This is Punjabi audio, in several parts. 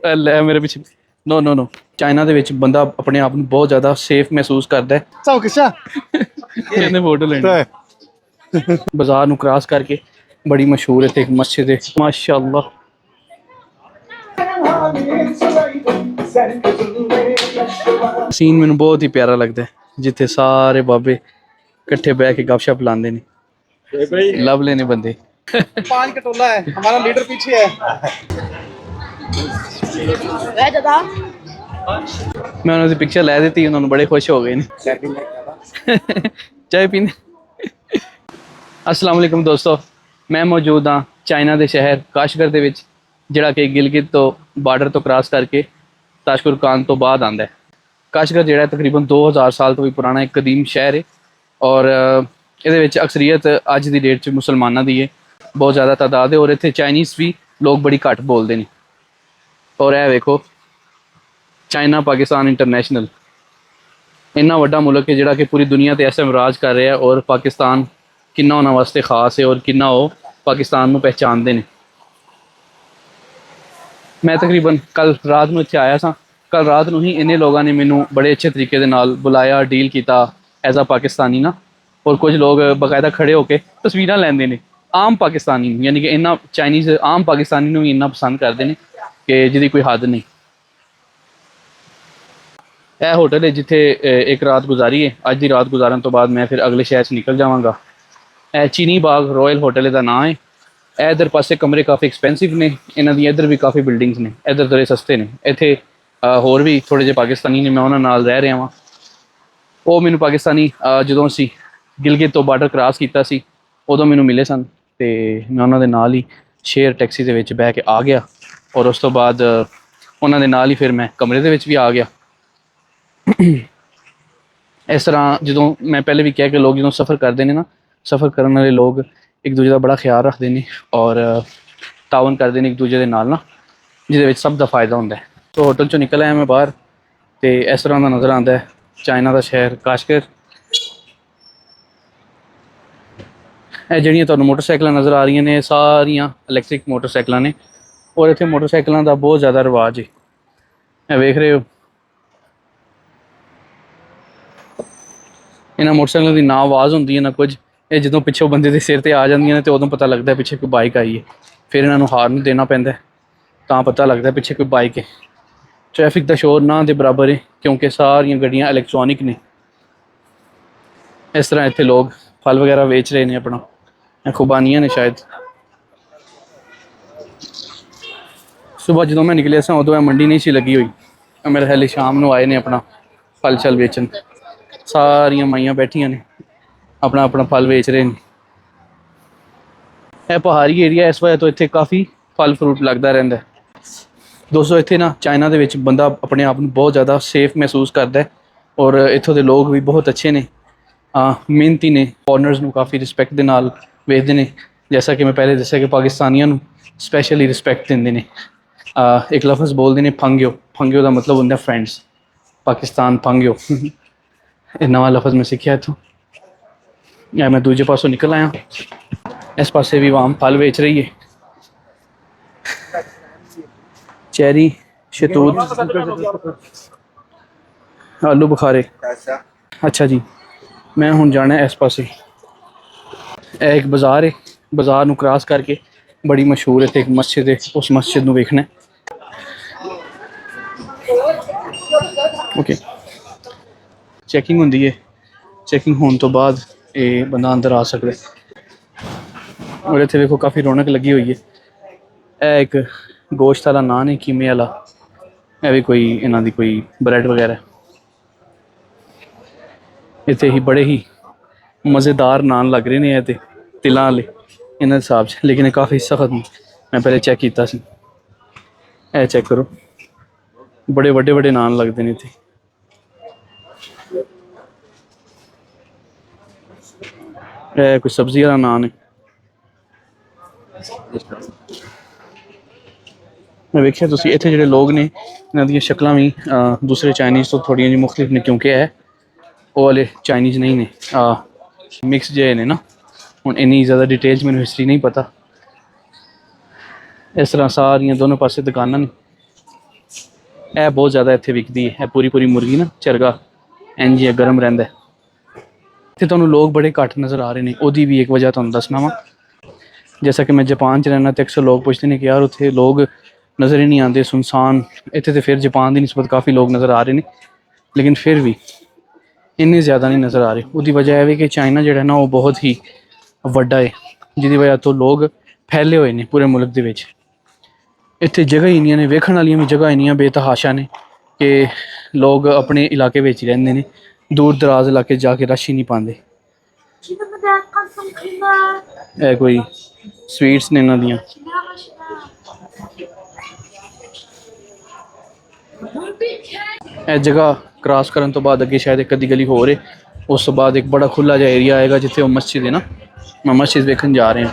ਲੈ ਮੇਰੇ ਪਿੱਛੇ ਨੋ ਨੋ ਨੋ ਚਾਈਨਾ ਦੇ ਵਿੱਚ ਬੰਦਾ ਆਪਣੇ ਆਪ ਨੂੰ ਬਹੁਤ ਜ਼ਿਆਦਾ ਸੇਫ ਮਹਿਸੂਸ ਕਰਦਾ ਹੈ। 照个相。 ਇਹਨੇ ਫੋਟੋ ਲੈਣੀ। 对， ਬਾਜ਼ਾਰ ਨੂੰ ਕ੍ਰਾਸ ਕਰਕੇ ਬੜੀ ਮਸ਼ਹੂਰ ਇੱਥੇ ਇੱਕ ਮਸਜਿਦ ਹੈ ਮਾਸ਼ਾਅੱਲਾ। ਸੀਨ ਮੈਨੂੰ ਬਹੁਤ ਹੀ ਪਿਆਰਾ ਲੱਗਦਾ ਹੈ ਜਿੱਥੇ ਸਾਰੇ ਬਾਬੇ ਇਕੱਠੇ ਬਹਿ ਕੇ ਗੱਪਸ਼ਪ ਲਾਉਂਦੇ ਨੇ। ਲੱਭ ਲੈਣੇ ਬੰਦੇ। 5 कटोला है, हमारा लीडर पीछे है। ਮੈਂ ਉਹਨਾਂ ਦੀ ਪਿਕਚਰ ਲੈ ਦਿੱਤੀ, ਉਹਨਾਂ ਨੂੰ ਬੜੇ ਖੁਸ਼ ਹੋ ਗਏ ਨੇ। ਚਾय पीने। अस्सलाम वालेकुम दोस्तों, मैं मौजूद हाँ चाइना के शहर काशगर ਦੇ ਵਿੱਚ ਜਿਹੜਾ ਕਿ ਗਿਲਗਿਤ ਤੋਂ ਬਾਰਡਰ ਤੋਂ ਕ੍ਰਾਸ ਕਰਕੇ ਤਾਸ਼ਕੁਰਕਾਨ ਤੋਂ ਬਾਅਦ ਆਉਂਦਾ ਹੈ। ਕਾਸ਼ਗਰ ਜਿਹੜਾ ਤਕਰੀਬਨ 2000 ਸਾਲ ਤੋਂ ਵੀ ਪੁਰਾਣਾ ਇੱਕ ਕਦੀਮ ਸ਼ਹਿਰ ਹੈ ਔਰ ਇਹਦੇ ਵਿੱਚ ਅਕਸਰੀਅਤ ਅੱਜ ਦੀ ਡੇਟ 'ਚ ਮੁਸਲਮਾਨਾਂ ਦੀ ਹੈ, ਬਹੁਤ ਜ਼ਿਆਦਾ ਤਾਦਾਦ ਹੈ ਔਰ ਇੱਥੇ ਚਾਈਨੀਜ਼ ਵੀ ਲੋਕ ਬੜੀ ਘੱਟ ਬੋਲਦੇ ਨੇ। ਔਰ ਇਹ ਵੇਖੋ ਚਾਈਨਾ ਪਾਕਿਸਤਾਨ ਇੰਟਰਨੈਸ਼ਨਲ ਇੰਨਾ ਵੱਡਾ ਮੁਲਕ ਹੈ ਜਿਹੜਾ ਕਿ ਪੂਰੀ ਦੁਨੀਆ ਤੇ ਇਸ ਟਾਈਮ ਰਾਜ ਕਰ ਰਿਹਾ ਔਰ ਪਾਕਿਸਤਾਨ ਕਿੰਨਾ ਉਹਨਾਂ ਵਾਸਤੇ ਖਾਸ ਹੈ ਔਰ ਕਿੰਨਾ ਉਹ ਪਾਕਿਸਤਾਨ ਨੂੰ ਪਹਿਚਾਣਦੇ ਨੇ। ਮੈਂ ਤਕਰੀਬਨ ਕੱਲ ਰਾਤ ਨੂੰ ਇੱਥੇ ਆਇਆ ਸਾਂ। ਕੱਲ ਰਾਤ ਨੂੰ ਹੀ ਇੰਨੇ ਲੋਕਾਂ ਨੇ ਮੈਨੂੰ ਬੜੇ ਅੱਛੇ ਤਰੀਕੇ ਦੇ ਨਾਲ ਬੁਲਾਇਆ, ਡੀਲ ਕੀਤਾ ਐਜ਼ ਆ ਪਾਕਿਸਤਾਨੀ ਨਾ। ਔਰ ਕੁਝ ਲੋਕ ਬਕਾਇਦਾ ਖੜੇ ਹੋ ਕੇ ਤਸਵੀਰਾਂ ਲੈਂਦੇ ਨੇ ਆਮ ਪਾਕਿਸਤਾਨੀ ਨੂੰ, ਯਾਨੀ ਕਿ ਇੰਨਾ ਚਾਈਨੀਜ਼ ਆਮ ਪਾਕਿਸਤਾਨੀ ਨੂੰ ਵੀ ਇੰਨਾ ਪਸੰਦ ਕਰਦੇ ਨੇ ਕਿ ਜਿਹਦੀ ਕੋਈ ਹੱਦ ਨਹੀਂ। ਇਹ ਹੋਟਲ ਹੈ ਜਿੱਥੇ ਇੱਕ ਰਾਤ ਗੁਜ਼ਾਰੀ ਹੈ। ਅੱਜ ਦੀ ਰਾਤ ਗੁਜ਼ਾਰਨ ਤੋਂ ਬਾਅਦ ਮੈਂ ਫਿਰ ਅਗਲੇ ਸ਼ਹਿਰ 'ਚ ਨਿਕਲ ਜਾਵਾਂਗਾ। ਇਹ ਚੀਨੀ ਬਾਗ ਰੋਇਲ ਹੋਟਲ ਦਾ ਨਾਂ ਹੈ। ਇਹ ਇੱਧਰ ਪਾਸੇ ਕਮਰੇ ਕਾਫੀ ਐਕਸਪੈਂਸਿਵ ਨੇ, ਇਹਨਾਂ ਦੀ ਇੱਧਰ ਵੀ ਕਾਫੀ ਬਿਲਡਿੰਗਸ ਨੇ, ਇੱਧਰ ਥੋੜ੍ਹੇ ਸਸਤੇ ਨੇ। ਇੱਥੇ ਹੋਰ ਵੀ ਥੋੜ੍ਹੇ ਜਿਹੇ ਪਾਕਿਸਤਾਨੀ ਨੇ, ਮੈਂ ਉਹਨਾਂ ਨਾਲ ਰਹਿ ਰਿਹਾ ਵਾਂ। ਉਹ ਮੈਨੂੰ ਪਾਕਿਸਤਾਨੀ ਜਦੋਂ ਅਸੀਂ ਗਿਲਗਿਤ ਤੋਂ ਬਾਰਡਰ ਕ੍ਰਾਸ ਕੀਤਾ ਸੀ ਉਦੋਂ ਮੈਨੂੰ ਮਿਲੇ ਸਨ ਅਤੇ ਮੈਂ ਉਹਨਾਂ ਦੇ ਨਾਲ ਹੀ ਸ਼ੇਅਰ ਟੈਕਸੀ ਦੇ ਵਿੱਚ ਬਹਿ ਕੇ ਆ ਗਿਆ ਔਰ ਉਸ ਤੋਂ ਬਾਅਦ ਉਹਨਾਂ ਦੇ ਨਾਲ ਹੀ ਫਿਰ ਮੈਂ ਕਮਰੇ ਦੇ ਵਿੱਚ ਵੀ ਆ ਗਿਆ। ਇਸ ਤਰ੍ਹਾਂ ਜਦੋਂ ਮੈਂ ਪਹਿਲੇ ਵੀ ਕਿਹਾ ਕਿ ਲੋਕ ਜਦੋਂ ਸਫ਼ਰ ਕਰਦੇ ਨੇ ਨਾ, ਸਫ਼ਰ ਕਰਨ ਵਾਲੇ ਲੋਕ ਇੱਕ ਦੂਜੇ ਦਾ ਬੜਾ ਖਿਆਲ ਰੱਖਦੇ ਨੇ ਔਰ ਤਾਵਨ ਕਰਦੇ ਨੇ ਇੱਕ ਦੂਜੇ ਦੇ ਨਾਲ ਨਾ, ਜਿਹਦੇ ਵਿੱਚ ਸਭ ਦਾ ਫਾਇਦਾ ਹੁੰਦਾ ਹੈ। ਸੋ ਹੋਟਲ 'ਚੋਂ ਨਿਕਲ ਆਇਆ ਮੈਂ ਬਾਹਰ ਅਤੇ ਇਸ ਤਰ੍ਹਾਂ ਦਾ ਨਜ਼ਰ ਆਉਂਦਾ ਹੈ ਚਾਈਨਾ ਦਾ ਸ਼ਹਿਰ ਕਾਸ਼ਗਰ। ਇਹ ਜਿਹੜੀਆਂ ਤੁਹਾਨੂੰ ਮੋਟਰਸਾਈਕਲਾਂ ਨਜ਼ਰ ਆ ਰਹੀਆਂ ਨੇ ਇਹ ਸਾਰੀਆਂ ਇਲੈਕਟ੍ਰਿਕ ਮੋਟਰਸਾਈਕਲਾਂ ਨੇ ਔਰ ਇੱਥੇ ਮੋਟਰਸਾਈਕਲਾਂ ਦਾ ਬਹੁਤ ਜ਼ਿਆਦਾ ਰਿਵਾਜ ਹੈ। ਇਹ ਵੇਖ ਰਹੇ ਹੋ ਇਹਨਾਂ ਮੋਟਰਸਾਈਕਲਾਂ ਦੀ ਨਾ ਆਵਾਜ਼ ਹੁੰਦੀ ਹੈ ਨਾ ਕੁਝ। ਇਹ ਜਦੋਂ ਪਿੱਛੋਂ ਬੰਦੇ ਦੇ ਸਿਰ 'ਤੇ ਆ ਜਾਂਦੀਆਂ ਨੇ ਤੇ ਉਦੋਂ ਪਤਾ ਲੱਗਦਾ ਪਿੱਛੇ ਕੋਈ ਬਾਈਕ ਆਈ ਹੈ। ਫਿਰ ਇਹਨਾਂ ਨੂੰ ਹਾਰਨ ਦੇਣਾ ਪੈਂਦਾ ਤਾਂ ਪਤਾ ਲੱਗਦਾ ਪਿੱਛੇ ਕੋਈ ਬਾਈਕ ਹੈ। ਟ੍ਰੈਫਿਕ ਦਾ ਸ਼ੋਰ ਨਾ ਦੇ ਬਰਾਬਰ ਹੈ ਕਿਉਂਕਿ ਸਾਰੀਆਂ ਗੱਡੀਆਂ ਇਲੈਕਟ੍ਰੋਨਿਕ ਨੇ। ਇਸ ਤਰ੍ਹਾਂ ਇੱਥੇ ਲੋਕ ਫਲ ਵਗੈਰਾ ਵੇਚ ਰਹੇ ਨੇ ਆਪਣਾ। ਇਹ ਖੁਬਾਨੀਆਂ ਨੇ ਸ਼ਾਇਦ। ਸੁਬਾਹ ਜਦੋਂ ਮੈਂ ਨਿਕਲਿਆ ਸਾਂ ਉਦੋਂ ਇਹ ਮੰਡੀ ਨਹੀਂ ਸੀ ਲੱਗੀ ਹੋਈ। ਮੇਰੇ ਹਾਲੇ ਸ਼ਾਮ ਨੂੰ ਆਏ ਨੇ ਆਪਣਾ ਫਲ ਛਲ ਵੇਚਣ। ਸਾਰੀਆਂ ਮਾਈਆਂ ਬੈਠੀਆਂ ਨੇ ਆਪਣਾ ਆਪਣਾ ਫਲ ਵੇਚ ਰਹੇ ਨੇ। ਇਹ ਪਹਾੜੀ ਏਰੀਆ ਇਸ ਵਜ੍ਹਾ ਤੋਂ ਇੱਥੇ ਕਾਫੀ ਫਲ ਫਰੂਟ ਲੱਗਦਾ ਰਹਿੰਦਾ। ਦੋਸਤੋ ਇੱਥੇ ਨਾ ਚਾਈਨਾ ਦੇ ਵਿੱਚ ਬੰਦਾ ਆਪਣੇ ਆਪ ਨੂੰ ਬਹੁਤ ਜ਼ਿਆਦਾ ਸੇਫ ਮਹਿਸੂਸ ਕਰਦਾ ਔਰ ਇੱਥੋਂ ਦੇ ਲੋਕ ਵੀ ਬਹੁਤ ਅੱਛੇ ਨੇ, ਮਿਹਨਤੀ ਨੇ, ਫੋਰਨਰਸ ਨੂੰ ਕਾਫੀ ਰਿਸਪੈਕਟ ਦੇ ਨਾਲ ਵੇਖਦੇ ਨੇ। ਜੈਸਾ ਕਿ ਮੈਂ ਪਹਿਲੇ ਦੱਸਿਆ ਕਿ ਪਾਕਿਸਤਾਨੀਆਂ ਨੂੰ ਸਪੈਸ਼ਲੀ ਰਿਸਪੈਕਟ ਦਿੰਦੇ ਨੇ। ਇੱਕ ਲਫ਼ਜ਼ ਬੋਲਦੇ ਨੇ ਫੰਗਿਓ। ਫੰਗਿਓ ਦਾ ਮਤਲਬ ਹੁੰਦਾ ਫਰੈਂਡਸ। ਪਾਕਿਸਤਾਨ ਫੰਗਿਓ ਇਹ ਨਵਾਂ ਲਫ਼ਜ਼ ਮੈਂ ਸਿੱਖਿਆ ਇੱਥੋਂ। ਮੈਂ ਦੂਜੇ ਪਾਸੋਂ ਨਿਕਲ ਆਇਆ। ਇਸ ਪਾਸੇ ਵੀ ਆਮ ਫਲ ਵੇਚ ਰਹੀ ਹੈ। ਚੈਰੀ, ਸ਼ਤੂਤ, ਆਲੂ ਬੁਖਾਰੇ। ਅੱਛਾ ਜੀ, ਮੈਂ ਹੁਣ ਜਾਣਾ ਇਸ ਪਾਸੇ। ਇਹ ਇੱਕ ਬਾਜ਼ਾਰ ਹੈ। ਬਾਜ਼ਾਰ ਨੂੰ ਕ੍ਰਾਸ ਕਰਕੇ ਬੜੀ ਮਸ਼ਹੂਰ ਇੱਥੇ ਇੱਕ ਮਸਜਿਦ ਹੈ, ਉਸ ਮਸਜਿਦ ਨੂੰ ਵੇਖਣਾ। ਓਕੇ, ਚੈਕਿੰਗ ਹੁੰਦੀ ਹੈ। ਚੈਕਿੰਗ ਹੋਣ ਤੋਂ ਬਾਅਦ ਇਹ ਬੰਦਾ ਅੰਦਰ ਆ ਸਕਦਾ। ਔਰ ਇੱਥੇ ਵੇਖੋ ਕਾਫੀ ਰੌਣਕ ਲੱਗੀ ਹੋਈ ਹੈ। ਇਹ ਇੱਕ ਗੋਸ਼ਤ ਵਾਲਾ ਨਾਨ ਹੈ, ਕੀਮੇ ਵਾਲਾ। ਇਹ ਵੀ ਕੋਈ ਇਹਨਾਂ ਦੀ ਕੋਈ ਬ੍ਰੈਡ ਵਗੈਰਾ। ਇੱਥੇ ਹੀ ਬੜੇ ਹੀ ਮਜ਼ੇਦਾਰ ਨਾਨ ਲੱਗ ਰਹੇ ਨੇ ਇਹ ਤੇ ਤਿਲਾਂ ਵਾਲੇ ਇਹਨਾਂ ਦੇ ਹਿਸਾਬ 'ਚ, ਲੇਕਿਨ ਇਹ ਕਾਫੀ ਸਖਤ ਨੇ। ਮੈਂ ਪਹਿਲੇ ਚੈੱਕ ਕੀਤਾ ਸੀ। ਇਹ ਚੈੱਕ ਕਰੋ, ਬੜੇ ਵੱਡੇ ਵੱਡੇ ਨਾਨ ਲੱਗਦੇ ਨੇ ਇੱਥੇ। ਇਹ ਕੋਈ ਸਬਜ਼ੀ ਵਾਲਾ ਨਾਨ ਹੈ। ਮੈਂ ਵੇਖਿਆ ਤੁਸੀਂ ਇੱਥੇ ਜਿਹੜੇ ਲੋਕ ਨੇ ਇਹਨਾਂ ਦੀਆਂ ਸ਼ਕਲਾਂ ਵੀ ਦੂਸਰੇ ਚਾਈਨੀਜ਼ ਤੋਂ ਥੋੜ੍ਹੀਆਂ ਜਿਹੀ ਮੁਖਤਲਿਫ ਨੇ ਕਿਉਂਕਿ ਇਹ ਉਹ ਵਾਲੇ ਚਾਈਨੀਜ਼ ਨਹੀਂ ਨੇ, ਮਿਕਸ ਜਿਹੇ ਨੇ ਨਾ। ਹੁਣ ਇੰਨੀ ਜ਼ਿਆਦਾ ਡਿਟੇਲ 'ਚ ਮੈਨੂੰ ਹਿਸਟਰੀ ਨਹੀਂ ਪਤਾ। ਇਸ ਤਰ੍ਹਾਂ ਸਾਰੀਆਂ ਦੋਨੋਂ ਪਾਸੇ ਦੁਕਾਨਾਂ ਨੇ। ਇਹ ਬਹੁਤ ਜ਼ਿਆਦਾ ਇੱਥੇ ਵਿਕਦੀ ਹੈ। ਇਹ ਪੂਰੀ ਪੂਰੀ ਮੁਰਗੀ ਨਾ ਚਰਗਾ ਇੰਝ ਹੀ ਗਰਮ ਰਹਿੰਦਾ। ਇੱਥੇ ਤੁਹਾਨੂੰ ਲੋਕ ਬੜੇ ਘੱਟ ਨਜ਼ਰ ਆ ਰਹੇ ਨੇ, ਉਹਦੀ ਵੀ ਇੱਕ ਵਜ੍ਹਾ ਤੁਹਾਨੂੰ ਦੱਸਣਾ ਵਾ। जैसा कि मैं जापान च रहना तो अक्सर लोग पुछते हैं कि यार उत्थे लोग नज़र ही नहीं आते, सुनसान। इत्थे तो फिर जापान की निस्बत काफ़ी लोग नज़र आ रहे हैं, लेकिन फिर भी इन्ने ज़्यादा नहीं नज़र आ रहे। उसकी वजह है कि चाइना जो है ना वो बहुत ही वड्डा है, जिसकी वजह तो लोग फैले हुए हैं पूरे मुल्क के विच। इत्थे जगह इन्नियां ने, वेखण वालियां भी जगह इन्नियां बेतहाशा ने कि लोग अपने इलाके विच ही रहिंदे ने, दूर दराज इलाके जाके रश ही नहीं पाते। ਇਹ ਕੋਈ ਸਵੀਟਸ ਨੇ ਇਹਨਾਂ ਦੀਆਂ। ਇਹ ਜਗ੍ਹਾ ਕ੍ਰਾਸ ਕਰਨ ਤੋਂ ਬਾਅਦ ਅੱਗੇ ਸ਼ਾਇਦ ਇੱਕ ਅੱਧੀ ਗਲੀ ਹੋਰ ਹੈ, ਉਸ ਤੋਂ ਬਾਅਦ ਇੱਕ ਬੜਾ ਖੁੱਲਾ ਜਿਹਾ ਏਰੀਆ ਆਏਗਾ ਜਿੱਥੇ ਉਹ ਮਸਜਿਦ ਹੈ ਨਾ। ਮੈਂ ਮਸਜਿਦ ਵੇਖਣ ਜਾ ਰਹੇ ਹਾਂ।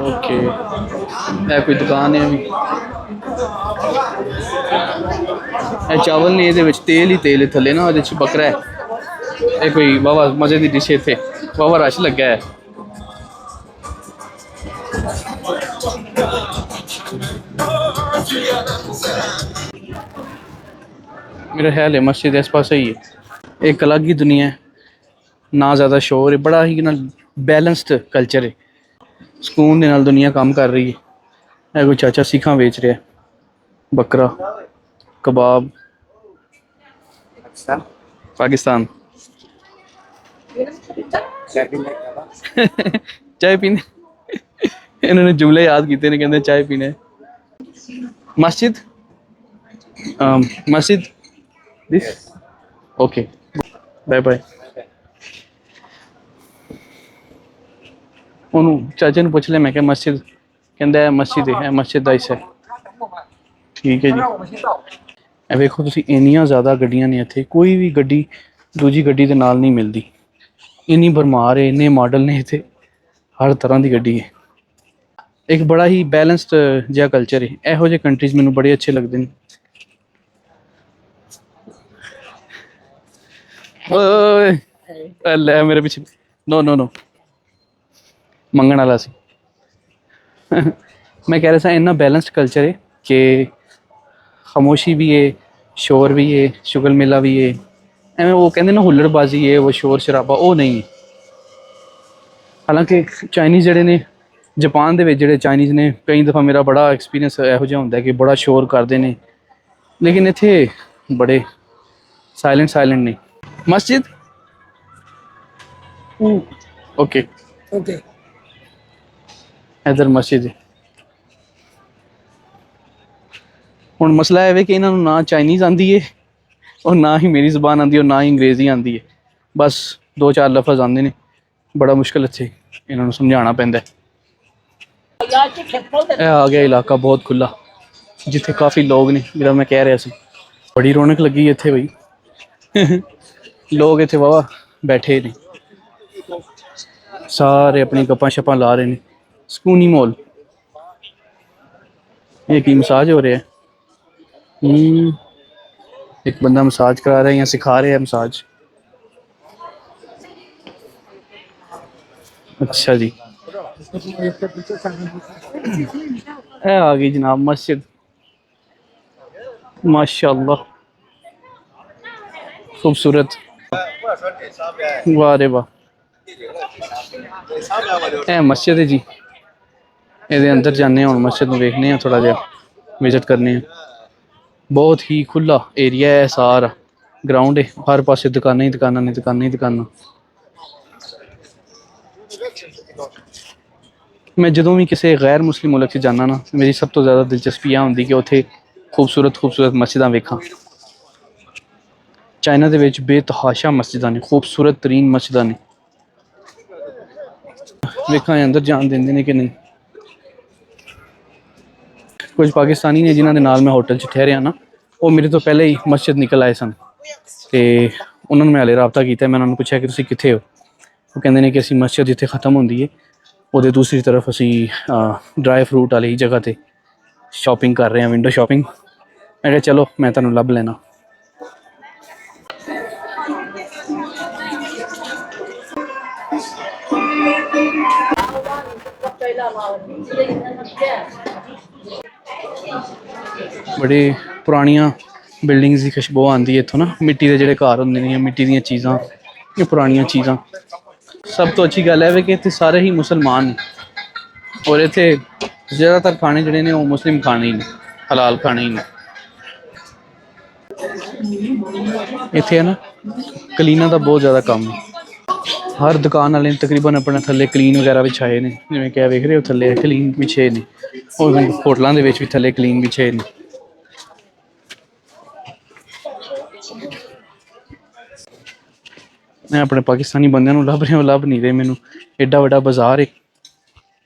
ਓਕੇ, ਇਹ ਕੋਈ ਦੁਕਾਨ ਹੈ ਵੀ। ਇਹ ਚਾਵਲ ਨੇ, ਇਹਦੇ ਵਿੱਚ ਤੇਲ ਹੀ ਤੇਲ ਹੈ ਥੱਲੇ ਨਾ, ਉਹਦੇ 'ਚ ਬੱਕਰਾ ਹੈ। ਇਹ ਕੋਈ ਵਾਹਵਾ ਮਜ਼ੇ ਦੀ ਡਿਸ਼ ਹੈ, ਇੱਥੇ ਵਾਹਵਾ ਰਸ਼ ਲੱਗਾ ਹੈ। मेरा ख्याल है मस्जिद इस पास ही है। एक अलग ही दुनिया है, ना ज़्यादा शोर है, बड़ा ही ना बैलेंस्ड कल्चर है। सुकून के नाल दुनिया काम कर रही है। कोई चाचा सीखा बेच रहा है, बकरा कबाब। पाकिस्तान चाय पीने इन्होंने जुमले याद किए ने, कहते चाय पीने। मस्जिद मस्जिद दिस ओके, बाय बाय। ਉਹਨੂੰ ਚਾਚੇ ਨੂੰ ਪੁੱਛ ਲਿਆ, ਮੈਂ ਕਿਹਾ ਮਸਜਿਦ, ਕਹਿੰਦਾ ਮਸਜਿਦ ਹੈ, ਮਸਜਿਦ ਦਾ ਹਿੱਸਾ ਹੈ। ਠੀਕ ਹੈ ਜੀ। ਇਹ ਵੇਖੋ ਤੁਸੀਂ, ਇੰਨੀਆਂ ਜ਼ਿਆਦਾ ਗੱਡੀਆਂ ਨੇ ਇੱਥੇ, ਕੋਈ ਵੀ ਗੱਡੀ ਦੂਜੀ ਗੱਡੀ ਦੇ ਨਾਲ ਨਹੀਂ ਮਿਲਦੀ। ਇੰਨੀ ਭਰਮਾਰ ਹੈ, ਇੰਨੇ ਮਾਡਲ ਨੇ ਇੱਥੇ, ਹਰ ਤਰ੍ਹਾਂ ਦੀ ਗੱਡੀ ਹੈ। ਇੱਕ ਬੜਾ ਹੀ ਬੈਲੈਂਸਡ ਜਿਹਾ ਕਲਚਰ ਹੈ। ਇਹੋ ਜਿਹੇ ਕੰਟਰੀਜ਼ ਮੈਨੂੰ ਬੜੇ ਅੱਛੇ ਲੱਗਦੇ ਨੇ। ਓਏ ਲੈ ਮੇਰੇ ਪਿੱਛੇ, ਨੋ ਨੋ ਨੋ, ਮੰਗਣ ਵਾਲਾ ਸੀ। मैं कह रहा था इन्ना बैलेंस्ड कल्चर है कि खामोशी भी है, शोर भी है, शुगल मेला भी है। एवं वो कहते ना हुल्लड़बाजी है, वो शोर शराबा वो नहीं है। हालांकि चाइनीज़ जोड़े ने, जापान के जोड़े चाइनीज़ ने, कई दफ़ा मेरा बड़ा एक्सपीरियंस यहो जिहा होंदा है कि बड़ा शोर करते हैं, लेकिन इत्थे बड़े साइलेंट ने। मस्जिद ओके ओके, इधर मस्जिद है। ਹੁਣ ਮਸਲਾ ਇਹ ਵੇ ਕਿ ਇਹਨਾਂ ਨੂੰ ਨਾ ਚਾਈਨੀਜ਼ ਆਉਂਦੀ ਹੈ ਔਰ ਨਾ ਹੀ ਮੇਰੀ ਜ਼ੁਬਾਨ ਆਉਂਦੀ, ਔਰ ਨਾ ਹੀ ਅੰਗਰੇਜ਼ੀ ਆਉਂਦੀ ਹੈ। ਬਸ 2-4 ਲਫ਼ਜ਼ ਆਉਂਦੇ ਨੇ, ਬੜਾ ਮੁਸ਼ਕਿਲ ਇੱਥੇ ਇਹਨਾਂ ਨੂੰ ਸਮਝਾਉਣਾ ਪੈਂਦਾ। ਇਹ ਆ ਗਿਆ ਇਲਾਕਾ ਬਹੁਤ ਖੁੱਲਾ, ਜਿੱਥੇ ਕਾਫੀ ਲੋਕ ਨੇ, ਜਿਹੜਾ ਮੈਂ ਕਹਿ ਰਿਹਾ ਸੀ। ਬੜੀ ਰੌਣਕ ਲੱਗੀ ਇੱਥੇ ਬਈ, ਲੋਕ ਇੱਥੇ ਵਾਵਾ ਬੈਠੇ ਨੇ, ਸਾਰੇ ਆਪਣੀ ਗੱਪਾਂ ਸ਼ੱਪਾਂ ਲਾ ਰਹੇ ਨੇ। ਸਕੂਨੀ ਮਾਹੌਲ। ਇਹ ਕੀ ਮਸਾਜ ਹੋ ਰਿਹਾ ਹੈ? एक बंदा मसाज करा रहा है या सिखा रहे हैं मसाज। अच्छा जी, है आ गई जनाब मस्जिद, माशाल्लाह खूबसूरत। वाह रे वाह, है मस्जिद है जी। ये अंदर जाने हम मस्जिद में देखने हैं, थोड़ा जहा विजिट करने हैं। बहुत ही खुला एरिया है, सारा ग्राउंड है, हर पासे दुकानें ही दुकानें ने, दुकानें ही दुकानें। मैं ਜਦੋਂ ਵੀ ਕਿਸੇ ਗੈਰ ਮੁਸਲਿਮ ਮੁਲਕ 'ਚ ਜਾਣਾ ਨਾ, ਮੇਰੀ ਸਭ ਤੋਂ ਜ਼ਿਆਦਾ ਦਿਲਚਸਪੀ ਆ ਹੁੰਦੀ ਕਿ ਉੱਥੇ ਖੂਬਸੂਰਤ ਮਸਜਿਦਾਂ ਵੇਖਾਂ। ਚਾਈਨਾ ਦੇ ਵਿੱਚ ਬੇਤਹਾਸ਼ਾ ਮਸਜਿਦਾਂ ਨੇ, ਖੂਬਸੂਰਤ ਤਰੀਨ ਮਸਜਿਦਾਂ ਨੇ। ਵੇਖਾਂ ਅੰਦਰ ਜਾਣ ਦਿੰਦੇ ਨੇ ਕਿ ਨਹੀਂ। ਕੁਝ ਪਾਕਿਸਤਾਨੀ ਨੇ ਜਿਨ੍ਹਾਂ ਦੇ ਨਾਲ ਮੈਂ ਹੋਟਲ 'ਚ ਠਹਿਰਿਆ ਨਾ, ਉਹ ਮੇਰੇ ਤੋਂ ਪਹਿਲੇ ਹੀ ਮਸਜਿਦ ਨਿਕਲ ਆਏ ਸਨ ਅਤੇ ਉਹਨਾਂ ਨੂੰ ਮੈਂ ਹਾਲੇ ਰਾਬਤਾ ਕੀਤਾ। ਮੈਂ ਉਹਨਾਂ ਨੂੰ ਪੁੱਛਿਆ ਕਿ ਤੁਸੀਂ ਕਿੱਥੇ ਹੋ? ਉਹ ਕਹਿੰਦੇ ਨੇ ਕਿ ਅਸੀਂ ਮਸਜਿਦ ਜਿੱਥੇ ਖ਼ਤਮ ਹੁੰਦੀ ਹੈ ਉਹਦੇ ਦੂਸਰੀ ਤਰਫ ਅਸੀਂ ਡਰਾਈ ਫਰੂਟ ਵਾਲੀ ਜਗ੍ਹਾ 'ਤੇ ਸ਼ਾਪਿੰਗ ਕਰ ਰਹੇ ਹਾਂ, ਵਿੰਡੋ ਸ਼ਾਪਿੰਗ। ਮੈਂ ਕਿਹਾ ਚਲੋ ਮੈਂ ਤੁਹਾਨੂੰ ਲੱਭ ਲੈਣਾ। ਬੜੀ ਪੁਰਾਣੀਆਂ ਬਿਲਡਿੰਗਸ ਦੀ ਖੁਸ਼ਬੂ ਆਉਂਦੀ ਹੈ ਇੱਥੋਂ ਨਾ। ਮਿੱਟੀ ਦੇ ਜਿਹੜੇ ਘਰ ਹੁੰਦੇ ਨੇ, ਮਿੱਟੀ ਦੀਆਂ ਚੀਜ਼ਾਂ, ਇਹ ਪੁਰਾਣੀਆਂ ਚੀਜ਼ਾਂ। ਸਭ ਤੋਂ ਅੱਛੀ ਗੱਲ ਹੈ ਕਿ ਇੱਥੇ ਸਾਰੇ ਹੀ ਮੁਸਲਮਾਨ ਨੇ ਔਰ ਇੱਥੇ ਜ਼ਿਆਦਾਤਰ ਖਾਣੇ ਜਿਹੜੇ ਨੇ ਉਹ ਮੁਸਲਿਮ ਖਾਣੇ ਹੀ ਨੇ, ਹਲਾਲ ਖਾਣੇ ਹੀ ਨੇ। ਇੱਥੇ ਹੈ ਨਾ ਕਲੀਨਾਂ ਦਾ ਬਹੁਤ ਜ਼ਿਆਦਾ ਕੰਮ ਹੈ। ਹਰ ਦੁਕਾਨ ਵਾਲੇ ਨੇ ਤਕਰੀਬਨ ਆਪਣੇ ਥੱਲੇ ਕਲੀਨ ਵਗੈਰਾ ਵਿਛਾਏ ਨੇ, ਜਿਵੇਂ ਕਿ ਵੇਖ ਰਹੇ ਹੋ ਥੱਲੇ ਕਲੀਨ ਵਿਛੇ ਨੇ। ਉਹ ਹੋਟਲਾਂ ਦੇ ਵਿੱਚ ਵੀ ਥੱਲੇ ਕਲੀਨ ਵਿਛੇ ਨੇ। ਮੈਂ ਆਪਣੇ ਪਾਕਿਸਤਾਨੀ ਬੰਦਿਆਂ ਨੂੰ ਲੱਭ ਰਿਹਾ, ਉਹ ਲੱਭ ਨਹੀਂ ਰਹੇ ਮੈਨੂੰ। ਐਡਾ ਵੱਡਾ ਬਾਜ਼ਾਰ ਹੈ,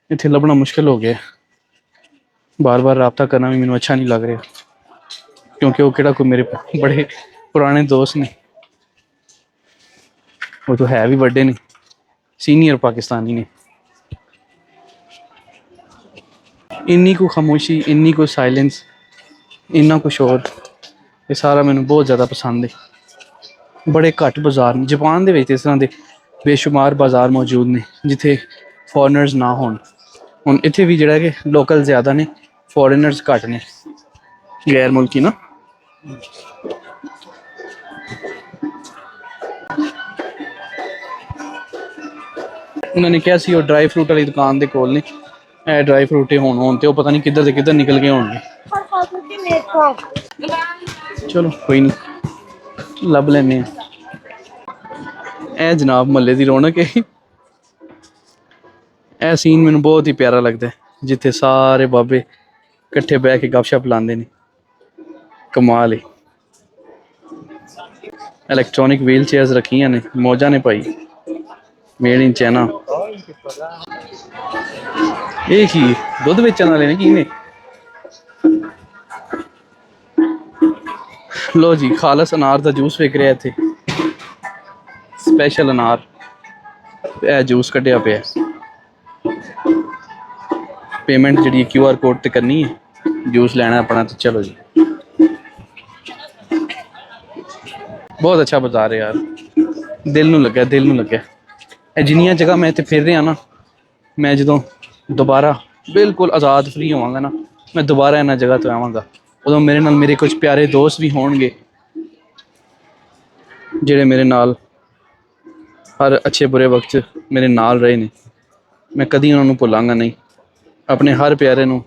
ਇੱਥੇ ਲੱਭਣਾ ਮੁਸ਼ਕਿਲ ਹੋ ਗਿਆ। ਬਾਰ-ਬਾਰ ਰਾਬਤਾ ਕਰਨਾ ਵੀ ਮੈਨੂੰ ਅੱਛਾ ਨਹੀਂ ਲੱਗ ਰਿਹਾ, ਕਿਉਂਕਿ ਉਹ ਕਿਹੜਾ ਕੋਈ ਮੇਰੇ ਬੜੇ ਪੁਰਾਣੇ ਦੋਸਤ ਨੇ। ਉਹ ਤਾਂ ਹੈ ਵੀ ਵੱਡੇ ਨੇ, ਸੀਨੀਅਰ ਪਾਕਿस्तानी ने। ਇੰਨੀ ਕੁ ਖਾਮੋਸ਼ੀ, ਇੰਨੀ ਕੁ ਸਾਇਲੈਂਸ, ਇੰਨਾ ਕੁ ਸ਼ੋਰ, ਇਹ ਸਾਰਾ ਮੈਨੂੰ ਬਹੁਤ ਜ਼ਿਆਦਾ ਪਸੰਦ ਹੈ। ਬੜੇ ਘੱਟ ਬਾਜ਼ਾਰ ਨੇ ਜਾਪਾਨ ਦੇ ਵਿੱਚ, ਇਸ ਤਰ੍ਹਾਂ ਦੇ ਬੇਸ਼ੁਮਾਰ ਬਾਜ਼ਾਰ ਮੌਜੂਦ ਨੇ ਜਿੱਥੇ ਫੋਰਨਰਸ ਨਾ ਹੋਣ। ਹੁਣ ਇੱਥੇ ਵੀ ਜਿਹੜਾ ਕਿ ਲੋਕਲ ਜ਼ਿਆਦਾ ਨੇ, ਫੋਰਨਰਸ ਘੱਟ ਨੇ, ਗੈਰ ਮੁਲਕੀ ਨਾ। ਉਹਨਾਂ ਨੇ ਕਿਹਾ ਸੀ ਉਹ ਡਰਾਈ ਫਰੂਟ ਵਾਲੀ ਦੁਕਾਨ ਦੇ ਕੋਲ ਨੇ, ਇਹ ਡਰਾਈ ਫਰੂਟ ਹੋਣ ਤੇ ਉਹ ਪਤਾ ਨਹੀਂ ਕਿੱਧਰ ਦੇ ਕਿੱਧਰ ਨਿਕਲ ਗਏ ਹੋਣਗੇ। ਚਲੋ ਕੋਈ ਨਹੀਂ, ਲੱਭ ਲੈਂਦੇ ਹਾਂ। ਇਹ ਜਨਾਬ ਮਹੱਲੇ ਦੀ ਰੌਣਕ ਹੈ। ਇਹ ਸੀਨ ਮੈਨੂੰ ਬਹੁਤ ਹੀ ਪਿਆਰਾ ਲੱਗਦਾ ਹੈ, ਜਿੱਥੇ ਸਾਰੇ ਬਾਬੇ ਇਕੱਠੇ ਬਹਿ ਕੇ ਗੱਪਸ਼ਪ ਲਾਉਂਦੇ ਨੇ। ਕਮਾਲ ਹੈ। ਇਲੈਕਟ੍ਰੋਨਿਕ ਵੀਲ ਚੇਅਰਸ ਰੱਖੀਆਂ ਨੇ, ਮੌਜਾਂ ਨੇ ਭਾਈ, ਮੇਡ ਇਨ ਚਾਈਨਾ। ਇਹ ਕੀ ਦੁੱਧ ਵੇਚਣ ਵਾਲੇ ਨੇ, ਕੀ ਨੇ? ਲੋ ਜੀ, ਖਾਲਸ ਅਨਾਰ ਦਾ ਜੂਸ ਵਿਕ ਰਿਹਾ ਇੱਥੇ, ਸਪੈਸ਼ਲ ਅਨਾਰ। ਇਹ ਜੂਸ ਕੱਢਿਆ ਪਿਆ, ਪੇਮੈਂਟ ਜਿਹੜੀ QR ਕੋਡ ਤੇ ਕਰਨੀ ਹੈ, ਜੂਸ ਲੈਣਾ ਆਪਣਾ ਤੇ ਚਲੋ ਜੀ। ਬਹੁਤ ਅੱਛਾ ਬਾਜ਼ਾਰ ਹੈ ਯਾਰ, ਦਿਲ ਨੂੰ ਲੱਗਿਆ, ਦਿਲ ਨੂੰ ਲੱਗਿਆ। ਇਹ ਜਿੰਨੀਆਂ ਜਗ੍ਹਾ ਮੈਂ ਇੱਥੇ ਫਿਰ ਰਿਹਾ ਨਾ, ਮੈਂ ਜਦੋਂ ਦੁਬਾਰਾ ਬਿਲਕੁਲ ਆਜ਼ਾਦ ਫ੍ਰੀ ਹੋਵਾਂਗਾ ਨਾ, ਮੈਂ ਦੁਬਾਰਾ ਇਹਨਾਂ ਜਗ੍ਹਾ ਤੋਂ ਆਵਾਂਗਾ। ਉਦੋਂ ਮੇਰੇ ਨਾਲ ਮੇਰੇ ਕੁਝ ਪਿਆਰੇ ਦੋਸਤ ਵੀ ਹੋਣਗੇ, ਜਿਹੜੇ ਮੇਰੇ ਨਾਲ ਹਰ ਅੱਛੇ ਬੁਰੇ ਵਕਤ ਮੇਰੇ ਨਾਲ ਰਹੇ ਨੇ। ਮੈਂ ਕਦੀ ਉਹਨਾਂ ਨੂੰ ਭੁੱਲਾਂਗਾ ਨਹੀਂ। ਆਪਣੇ ਹਰ ਪਿਆਰੇ ਨੂੰ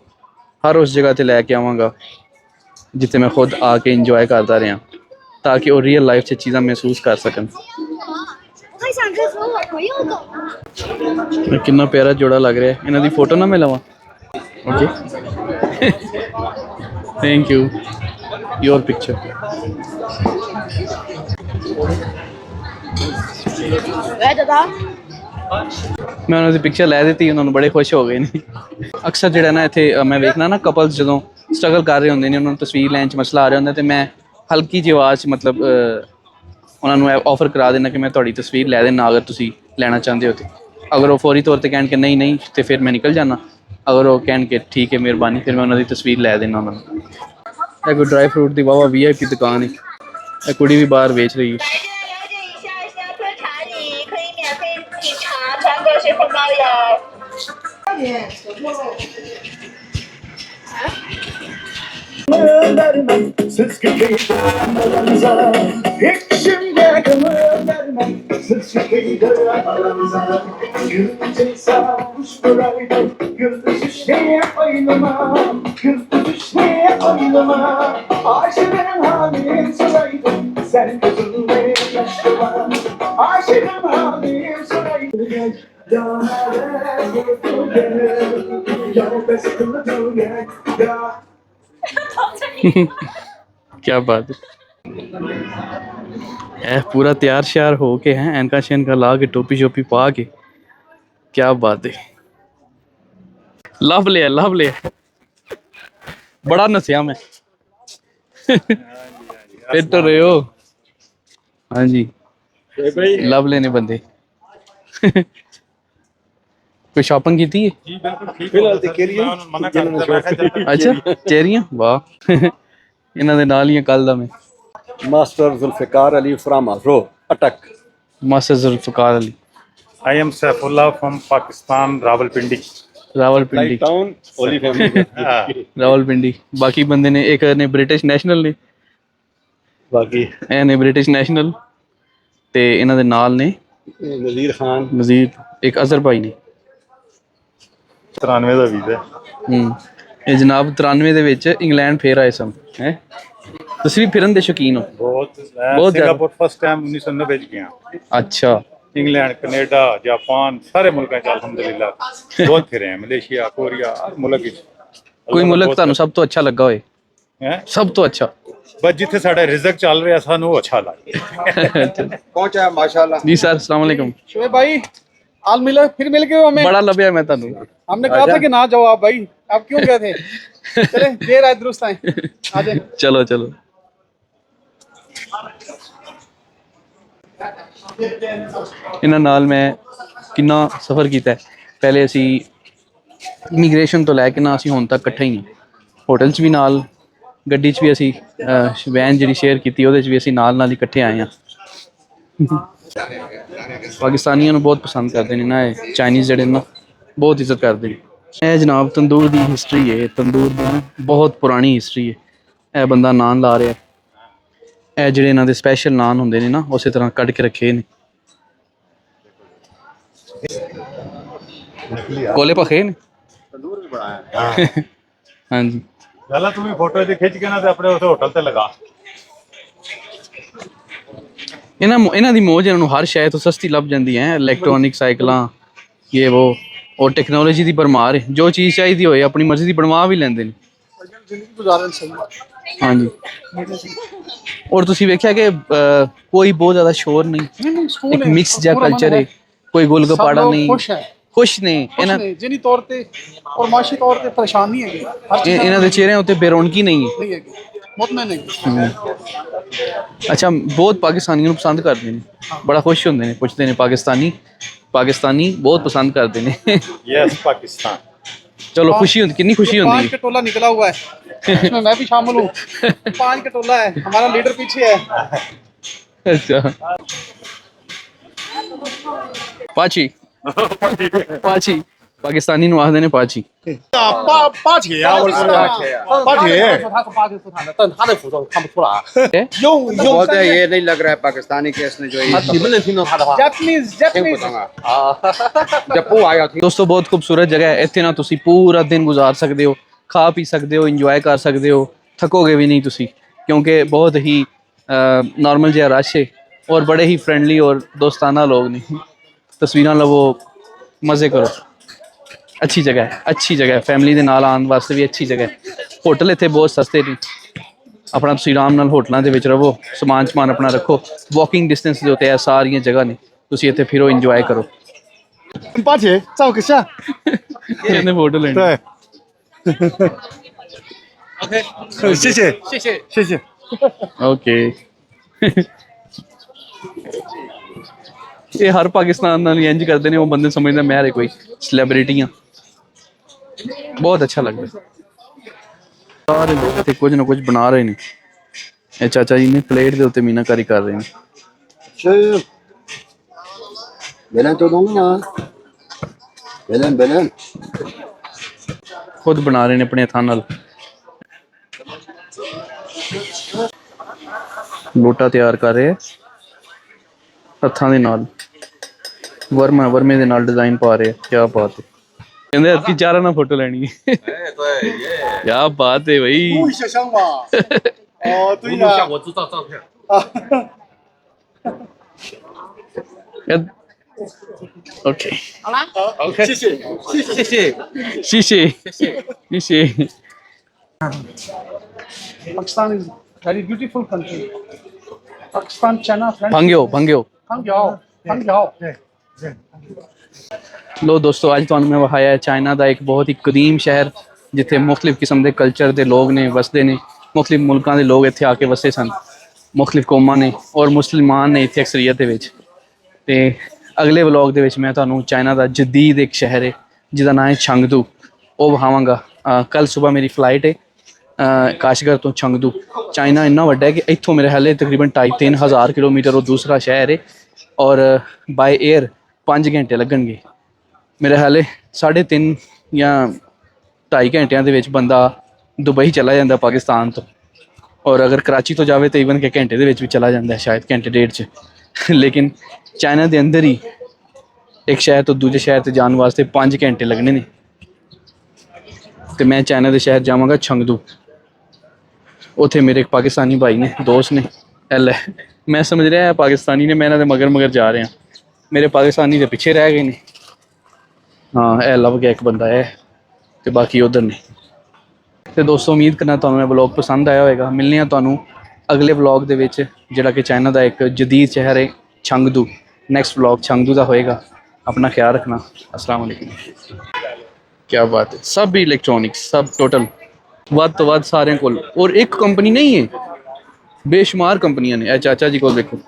ਹਰ ਉਸ ਜਗ੍ਹਾ 'ਤੇ ਲੈ ਕੇ ਆਵਾਂਗਾ ਜਿੱਥੇ ਮੈਂ ਖੁਦ ਆ ਕੇ ਇੰਜੋਏ ਕਰਦਾ ਰਿਹਾ, ਤਾਂ ਕਿ ਉਹ ਰੀਅਲ ਲਾਈਫ 'ਚ ਚੀਜ਼ਾਂ ਮਹਿਸੂਸ ਕਰ ਸਕਣ। ਕਿੰਨਾ ਪਿਆਰਾ ਜੋੜਾ ਲੱਗ ਰਿਹਾ। ਇਹਨਾਂ ਦੀ ਫੋਟੋ ਨਾ ਮੈਂ ਲਵਾਂ? Okay, thank you, your picture. ਮੈਂ ਉਹਨਾਂ ਦੀ ਪਿਕਚਰ ਲੈ ਦਿੱਤੀ, ਉਹਨਾਂ ਨੂੰ ਬੜੇ ਖੁਸ਼ ਹੋ ਗਏ ਨੇ। ਅਕਸਰ ਜਿਹੜਾ ਨਾ ਇੱਥੇ ਮੈਂ ਵੇਖਣਾ ਨਾ, ਕਪਲਸ ਜਦੋਂ ਸਟਰਗਲ ਕਰ ਰਹੇ ਹੁੰਦੇ ਨੇ, ਉਹਨਾਂ ਨੂੰ ਤਸਵੀਰ ਲੈਣ 'ਚ ਮਸਲਾ ਆ ਰਿਹਾ ਹੁੰਦਾ, ਤੇ ਮੈਂ ਹਲਕੀ ਜਿਹੀ ਆਵਾਜ਼ 'ਚ ਮਤਲਬ ਉਹਨਾਂ ਨੂੰ ਆਫਰ ਕਰਾ ਦੇਣਾ ਕਿ ਮੈਂ ਤੁਹਾਡੀ ਤਸਵੀਰ ਲੈ ਦੇਣਾ ਅਗਰ ਤੁਸੀਂ ਲੈਣਾ ਚਾਹੁੰਦੇ ਹੋ। ਤੇ ਅਗਰ ਉਹ ਫੌਰੀ ਤੌਰ 'ਤੇ ਕਹਿਣ ਕਿ ਨਹੀਂ ਨਹੀਂ, ਤੇ ਫਿਰ ਮੈਂ ਨਿਕਲ ਜਾਣਾ। ਅਗਰ ਉਹ ਕਹਿਣ ਕਿ ਠੀਕ ਹੈ ਮਿਹਰਬਾਨੀ, ਫਿਰ ਮੈਂ ਉਹਨਾਂ ਦੀ ਤਸਵੀਰ ਲੈ ਦੇਣਾ ਉਹਨਾਂ ਨੂੰ। ਇਹ ਕੋਈ ਡਰਾਈ ਫਰੂਟ ਦੀ ਵਾਹਵਾ VIP ਦੁਕਾਨ ਹੈ। ਇਹ ਕੁੜੀ ਵੀ ਬਾਹਰ ਵੇਚ ਰਹੀ ਹੈ। क्या बात है। ਇਹ ਪੂਰਾ ਤਿਆਰ ਸ਼ਿਆਰ ਹੋ ਕੇ ਹੈ, ਐਨਕਾਂ ਸ਼ੈਨਕਾਂ ਲਾ ਕੇ, ਟੋਪੀ ਸ਼ੋਪੀ ਪਾ ਕੇ, क्या बात है। ਲੱਭ ਲਿਆ, ਲੱਭ ਲਿਆ, ਬੜਾ ਨਸਿਆ ਮੈਂ। ਫਿੱਟ ਰਹੇ ਹੋ? ਹਾਂਜੀ, ਲੱਭ ਲੈਣੇ ਬੰਦੇ। ਕੋਈ ਸ਼ਾਪਿੰਗ ਕੀਤੀ ਹੈ? ਜੀ ਬਿਲਕੁਲ, ਫਿਲਹਾਲ ਤੇ ਕੇਰੀਆਂ ਮਨਾ ਕਰ। ਅੱਛਾ, ਚੇਰੀਆਂ, ਵਾਹ। ਇਹਨਾਂ ਦੇ ਨਾਲ ਹੀ ਆ ਕੱਲ ਦਾ ਮੈਂ। मास्टर जुल्फिकार अली फ्राम रो Attock. Master Zulfikar Ali, I am Saifullah from Pakistan, Rawalpindi. Rawalpindi town ओली फैमिली ਰਾਵਲਪਿੰਡੀ ਬਾਕੀ ਬੰਦੇ ਨੇ ਇੱਕ ਨੇ ਬ੍ਰਿਟਿਸ਼ ਨੈਸ਼ਨਲ ਨੇ बाकी ਇਹ ਨੇ ਬ੍ਰਿਟਿਸ਼ ਨੈਸ਼ਨਲ ਤੇ ਇਹਨਾਂ ਦੇ ਨਾਲ ਨੇ नज़ीर खान ਨਜ਼ੀਰ ਇੱਕ ਅਜ਼ਰ ਭਾਈ ਨੇ 93 ਦਾ ਵੀਜ਼ਾ। ਇਹ ਜਨਾਬ 93 ਦੇ ਵਿੱਚ ਇੰਗਲੈਂਡ ਫੇਰ ਆਏ ਸਨ ਹੈ ਤੁਸੀਂ ਵੀ ਫਿਰਨ ਦੇ ਸ਼ੌਕੀਨ ਹੋ ਬਹੁਤ ਬਹੁਤ ਜ਼ਿਆਦਾ। ਸਿੰਗਾਪੁਰ ਫਸਟ ਟਾਈਮ 1990 ਚ ਗਿਆ। ਅੱਛਾ ਇੰਗਲੈਂਡ, ਕੈਨੇਡਾ, ਜਾਪਾਨ ਸਾਰੇ ਮੁਲਕਾਂ ਚ ਅਲਹਮਦੁਲਿਲਾ ਬਹੁਤ ਫਿਰੇ ਹਾਂ। ਮਲੇਸ਼ੀਆ, ਕੋਰੀਆ, ਹਰ ਮੁਲਕ ਵਿੱਚ। ਕੋਈ ਮੁਲਕ ਤੁਹਾਨੂੰ ਸਭ ਤੋਂ ਅੱਛਾ ਲੱਗਾ ਹੋਏ ਹੈ ਸਭ ਤੋਂ ਅੱਛਾ ਬਸ ਜਿੱਥੇ ਸਾਡਾ ਰਿਜ਼ਕ ਚੱਲ ਰਿਹਾ ਸਾਨੂੰ ਉਹ ਅੱਛਾ ਲੱਗਦਾ। पहुंचा है माशाल्लाह। ਜੀ ਸਰ अस्सलाम वालेकुम शोएब भाई आज मिले, फिर मिल गए हमें। बड़ा लभ्या मैं ਤੁਹਾਨੂੰ हमने कहा था कि ना जाओ आप भाई, आप क्यों गए थे? चले देर आए दुरुस्त आए। आ जाए। ਚਲੋ ਚਲੋ ਇਹਨਾਂ ਨਾਲ ਮੈਂ ਕਿੰਨਾ ਸਫ਼ਰ ਕੀਤਾ ਹੈ। ਪਹਿਲੇ ਅਸੀਂ ਇਮੀਗ੍ਰੇਸ਼ਨ ਤੋਂ ਲੈ ਕੇ ਨਾ ਅਸੀਂ ਹੁਣ ਤੱਕ ਇਕੱਠੇ ਹੀ ਹਾਂ। ਹੋਟਲ 'ਚ ਵੀ ਨਾਲ, ਗੱਡੀ 'ਚ ਵੀ ਅਸੀਂ ਵੈਨ ਜਿਹੜੀ ਸ਼ੇਅਰ ਕੀਤੀ ਉਹਦੇ 'ਚ ਵੀ ਅਸੀਂ ਨਾਲ ਨਾਲ ਹੀ ਇਕੱਠੇ ਆਏ ਹਾਂ। ਪਾਕਿਸਤਾਨੀਆਂ ਨੂੰ ਬਹੁਤ ਪਸੰਦ ਕਰਦੇ ਨੇ ਨਾ ਇਹ ਚਾਈਨੀਜ਼ ਜਿਹੜੇ ਨਾ ਬਹੁਤ ਇੱਜ਼ਤ ਕਰਦੇ ਨੇ। ਇਹ ਜਨਾਬ ਤੰਦੂਰ ਦੀ ਹਿਸਟਰੀ ਹੈ। ਤੰਦੂਰ ਦੀ ਨਾ ਬਹੁਤ ਪੁਰਾਣੀ ਹਿਸਟਰੀ ਹੈ। ਇਹ ਬੰਦਾ ਨਾਨ ਲਾ ਰਿਹਾ। ਇਹ ਜਿਹੜੇ ਇਹਨਾਂ ਦੇ ਸਪੈਸ਼ਲ ਨਾਨ ਹੁੰਦੇ ਨੇ ਨਾ ਉਸੇ ਤਰ੍ਹਾਂ ਕੱਢ ਕੇ ਰੱਖੇ ਨੇ। ਕੋਲੇ ਪਖੇ ਨੇ तंदूर भी बड़ा है ਹਾਂਜੀ ਚੱਲ ਤੂੰ ਵੀ ਫੋਟੋ ਇਹਦੀ ਖਿੱਚ ਕੇ ਨਾ ਤੇ ਆਪਣੇ ਉਸ ਹੋਟਲ ਤੇ ਲਗਾ। ਇਹਨਾਂ ਦੀ ਮੌਜ ਇਹਨਾਂ ਨੂੰ ਹਰ ਸ਼ੈ ਤੋਂ ਸਸਤੀ ਲੱਭ ਜਾਂਦੀ ਹੈ। ਇਲੈਕਟ੍ਰੋਨਿਕ ਸਾਈਕਲਾਂ ਇਹ ਉਹ ਟੈਕਨੋਲੋਜੀ ਦੀ ਭਰਮਾਰ ਹੈ। ਜੋ ਚੀਜ਼ ਚਾਹੀਦੀ ਹੋਏ ਆਪਣੀ ਮਰਜ਼ੀ ਦੀ ਬਣਵਾ ਵੀ ਲੈਂਦੇ ਨੇ। जिंदगी गुजारन सही। ਹਾਂਜੀ ਔਰ ਤੁਸੀਂ ਵੇਖਿਆ ਕਿ ਕੋਈ ਬਹੁਤ ਜ਼ਿਆਦਾ ਸ਼ੋਰ ਨਹੀਂ, सुकून ਇੱਕ है, ਮਿਕਸ ਜਿਹਾ पूरा मन ਕਲਚਰ ਹੈ। है। ਕੋਈ सब ਗੁਲਗਪਾੜਾ लोग ਨਹੀਂ, खुश है, ਖੁਸ਼ ਨੇ। खुश नहीं, जिनी तौर पे और माशी तौर पे परेशान नहीं है। हर चीज़ ਇਹਨਾਂ ਦੇ ਚਿਹਰਿਆਂ ਉੱਤੇ ਬੇਰੌਣਕੀ ਨਹੀਂ ਹੈ। नहीं है, मुतमईन है। ਅੱਛਾ ਬਹੁਤ ਪਾਕਿਸਤਾਨੀਆਂ ਨੂੰ ਪਸੰਦ ਕਰਦੇ ਨੇ, ਬੜਾ ਖੁਸ਼ ਹੁੰਦੇ ਨੇ, ਪੁੱਛਦੇ ਨੇ ਪਾਕਿਸਤਾਨੀ ਬਹੁਤ ਪਸੰਦ ਕਰਦੇ ਨੇ। ਯੈਸ ਪਾਕਿਸਤਾਨ। ਚਲੋ ਖੁਸ਼ੀ ਹੁੰਦੀ, ਕਿੰਨੀ ਖੁਸ਼ੀ ਹੁੰਦੀ 5 ਹੈ। का टोला निकला हुआ है, इसमें मैं भी शामिल हूँ। 5 का टोला है, हमारा लीडर पीछे है। ਅੱਛਾ ਪਾਚੀ ਪਾਕਿਸਤਾਨੀ ਨੂੰ ਆਖਦੇ ਨੇ ਪਾਚੀ। 八铁啊，我说八铁，他的服装看不出来啊。用बोलते हैं ये नहीं लग रहा है पाकिस्तानी केस ने जो ये你们能听懂他的话？Japanese 听不懂啊。जब वो आया थी ਦੋਸਤੋ ਬਹੁਤ ਖੂਬਸੂਰਤ ਜਗ੍ਹਾ ਹੈ। ਇੱਥੇ ਨਾ ਤੁਸੀਂ ਪੂਰਾ ਦਿਨ ਗੁਜ਼ਾਰ ਸਕਦੇ ਹੋ, ਖਾ ਪੀ ਸਕਦੇ ਹੋ, ਇੰਜੋਏ ਕਰ ਸਕਦੇ ਹੋ, ਥਕੋਗੇ ਵੀ ਨਹੀਂ ਤੁਸੀਂ, ਕਿਉਂਕਿ ਬਹੁਤ ਹੀ ਨਾਰਮਲ ਜਿਹਾ ਰਸ਼ ਹੈ ਔਰ ਬੜੇ ਹੀ ਫਰੈਂਡਲੀ ਔਰ ਦੋਸਤਾਨਾ ਲੋਕ ਨੇ। ਤਸਵੀਰਾਂ ਲਵੋ, ਮਜ਼ੇ ਕਰੋ। ਅੱਛੀ ਜਗ੍ਹਾ ਹੈ ਫੈਮਿਲੀ ਦੇ ਨਾਲ ਆਉਣ ਵਾਸਤੇ ਵੀ ਅੱਛੀ ਜਗ੍ਹਾ ਹੈ। ਹੋਟਲ ਇੱਥੇ ਬਹੁਤ ਸਸਤੇ ਨੇ। ਆਪਣਾ ਤੁਸੀਂ ਆਰਾਮ ਨਾਲ ਹੋਟਲਾਂ ਦੇ ਵਿੱਚ ਰਹੋ, ਸਮਾਨ ਆਪਣਾ ਰੱਖੋ। ਵਾਕਿੰਗ ਡਿਸਟੈਂਸ ਦੇ ਉੱਤੇ ਇਹ ਸਾਰੀਆਂ ਜਗ੍ਹਾ ਨੇ, ਤੁਸੀਂ ਇੱਥੇ ਫਿਰੋ, ਇੰਜੋਏ ਕਰੋ।八铁照个相。 ਕਹਿੰਦੇ ਫੋਟੋ ਲੈਣੀ।对，OK，谢谢谢谢。 ਓਕੇ ਇਹ ਹਰ ਪਾਕਿਸਤਾਨ ਨਾਲ ਇੰਜ ਕਰਦੇ ਨੇ। ਉਹ ਬੰਦੇ ਸਮਝਦਾ ਮੈਂ ਰੇ ਕੋਈ ਸੈਲੀਬ੍ਰਿਟੀ ਆ। ਬਹੁਤ ਅੱਛਾ ਲੱਗਦਾ। ਸਾਰੇ ਲੋਕ ਇੱਥੇ ਕੁਝ ਨਾ ਕੁਝ ਬਣਾ ਰਹੇ ਨੇ। ਇਹ ਚਾਚਾ ਜੀ ਨੇ ਪਲੇਟ ਦੇ ਉੱਤੇ ਮੀਨਾਕਾਰੀ ਕਰ ਰਹੇ ਨੇ। बेलन तो दूंगा ना बेलन ਖੁਦ ਬਣਾ ਰਹੇ ਨੇ ਆਪਣੇ ਹੱਥਾਂ ਨਾਲ। ਲੋਟਾ ਤਿਆਰ ਕਰ ਰਹੇ ਆ ਹੱਥਾਂ ਦੇ ਨਾਲ। ਵਰਮੇ ਦੇ ਨਾਲ ਡਿਜ਼ਾਈਨ ਪਾ ਰਹੇ ਆ। ਕੀ ਬਾਤ ਹੈ। ਕਹਿੰਦੇ ਅੱਧੀ ਚਾਰਾਂ ਨਾਲ ਫੋਟੋ ਲੈਣੀ ਹੈ। ਕੀ ਬਾਤ ਹੈ ਬਈ। 录一下相吧。哦，对呀。我知道照片。 ਓਕੇ 谢谢。 ਸ਼ੀਸ਼ੇ Pakistan is very beautiful country. Pakistan, China, friends. ਭੰਗਿਓ Hang Yao. ਲੋ ਦੋਸਤੋ ਅੱਜ ਤੁਹਾਨੂੰ ਮੈਂ ਵਿਖਾਇਆ ਚਾਈਨਾ ਦਾ ਇੱਕ ਬਹੁਤ ਹੀ ਕਦੀਮ ਸ਼ਹਿਰ ਜਿੱਥੇ ਮੁxtਲਿਫ ਕਿਸਮ ਦੇ ਕਲਚਰ ਦੇ ਲੋਕ ਨੇ, ਵਸਦੇ ਨੇ। ਮੁxtਲਿਫ ਮੁਲਕਾਂ ਦੇ ਲੋਕ ਇੱਥੇ ਆ ਕੇ ਵਸੇ ਸਨ। ਮੁxtਲਿਫ ਕੌਮਾਂ ਨੇ ਔਰ ਮੁਸਲਮਾਨ ਨੇ ਇੱਥੇ ਅਕਸਰੀਅਤ ਦੇ ਵਿੱਚ। ਤੇ ਅਗਲੇ ਵਲੌਗ ਦੇ ਵਿੱਚ ਮੈਂ ਤੁਹਾਨੂੰ ਚਾਈਨਾ ਦਾ ਜਦੀਦ ਇੱਕ ਸ਼ਹਿਰ ਹੈ ਜਿਹਦਾ ਨਾਮ ਹੈ ਚੰਗਦੂ, ਉਹ ਵਿਖਾਵਾਂਗਾ। ਕੱਲ ਸਵੇਰ ਮੇਰੀ ਫਲਾਈਟ ਹੈ ਕਾਸ਼ਗਰ ਤੋਂ ਚੰਗਦੂ। ਚਾਈਨਾ ਇੰਨਾ ਵੱਡਾ ਹੈ ਕਿ ਇੱਥੋਂ ਮੇਰੇ ਹਾਲੇ ਤਕਰੀਬਨ 2,500-3,000 ਕਿਲੋਮੀਟਰ ਉਹ ਦੂਸਰਾ ਸ਼ਹਿਰ ਹੈ। ਔਰ ਬਾਏ 에ਅਰ 5 ਘੰਟੇ ਲੱਗਣਗੇ ਮੇਰੇ ਹਾਲੇ 3.5 ਜਾਂ 2.5 ਘੰਟਿਆਂ ਦੇ ਵਿੱਚ ਬੰਦਾ ਦੁਬਈ ਚਲਾ ਜਾਂਦਾ ਪਾਕਿਸਤਾਨ ਤੋਂ ਔਰ ਅਗਰ ਕਰਾਚੀ ਤੋਂ ਜਾਵੇ ਤਾਂ ਈਵਨ ਕਿ ਘੰਟੇ ਦੇ ਵਿੱਚ ਵੀ ਚਲਾ ਜਾਂਦਾ ਹੈ, ਸ਼ਾਇਦ ਘੰਟੇ ਡੇਢ 'ਚ। ਲੇਕਿਨ ਚਾਈਨਾ ਦੇ ਅੰਦਰ ਹੀ ਇੱਕ ਸ਼ਹਿਰ ਤੋਂ ਦੂਜੇ ਸ਼ਹਿਰ ਤੇ ਜਾਣ ਵਾਸਤੇ 5 ਘੰਟੇ ਲੱਗਣੇ ਨੇ। ਤੇ ਮੈਂ ਚਾਈਨਾ ਦੇ ਸ਼ਹਿਰ ਜਾਵਾਂਗਾ ਚੰਗਦੂ। ਉੱਥੇ ਮੇਰੇ ਇੱਕ ਪਾਕਿਸਤਾਨੀ ਭਾਈ ਨੇ, ਦੋਸਤ ਨੇ। ਐਲ ਮੈਂ ਸਮਝ ਰਿਹਾ ਪਾਕਿਸਤਾਨੀ ਨੇ, ਮੈਂ ਇਹਨਾਂ ਦੇ ਮਗਰ ਮਗਰ ਜਾ ਰਿਹਾ। ਮੇਰੇ ਪਾਕਿਸਤਾਨੀ ਦੇ ਪਿੱਛੇ ਰਹਿ ਗਏ ਨੇ। ਹਾਂ, ਇਹ ਲੱਭ ਗਿਆ ਇੱਕ ਬੰਦਾ ਹੈ ਤੇ ਬਾਕੀ ਉਧਰ ਨੇ। ਤੇ ਦੋਸਤੋ ਉਮੀਦ ਕਰਨਾ ਤੁਹਾਨੂੰ ਇਹ ਵਲੌਗ ਪਸੰਦ ਆਇਆ ਹੋਵੇਗਾ। ਮਿਲਨੇ ਆ ਤੁਹਾਨੂੰ ਅਗਲੇ ਵਲੌਗ ਦੇ ਵਿੱਚ, ਜਿਹੜਾ ਕਿ ਚਾਈਨਾ ਦਾ ਇੱਕ ਜਦੀਦ ਸ਼ਹਿਰ ਹੈ ਚੰਗਦੂ। ਨੈਕਸਟ ਵਲੌਗ ਚੰਗਦੂ ਦਾ ਹੋਏਗਾ। अपना ख्याल रखना। अस्सलाम वालेकुम। क्या बात है, सब इलेक्ट्रॉनिक्स सब टोटल ਵੱਧ ਤੋਂ ਵੱਧ ਸਾਰਿਆਂ ਕੋਲ। ਔਰ ਇੱਕ ਕੰਪਨੀ ਨਹੀਂ ਹੈ, ਬੇਸ਼ੁਮਾਰ ਕੰਪਨੀਆਂ ਨੇ। ਇਹ ਚਾਚਾ ਜੀ ਕੋਲ ਦੇਖੋ,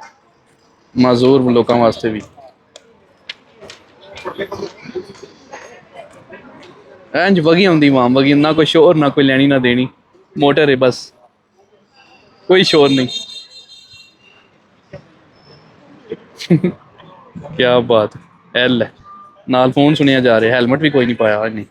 ਮਾਜ਼ੂਰ ਲੋਕਾਂ ਵਾਸਤੇ ਵੀ ਇੰਜ ਵਗੀ ਆਉਂਦੀ ਵਾਂ ਵਗੀ, ਨਾ ਕੋਈ ਸ਼ੋਰ ਨਾ ਕੋਈ ਲੈਣੀ ਨਾ ਦੇਣੀ। ਮੋਟਰ ਹੈ ਬਸ, ਕੋਈ ਸ਼ੋਰ ਨਹੀਂ। क्या बात है। ਐਲ ਨਾਲ ਫੋਨ ਸੁਣਿਆ ਜਾ ਰਿਹਾ, ਹੈਲਮਟ ਵੀ ਕੋਈ ਨਹੀਂ ਪਾਇਆ ਇਹਨੇ।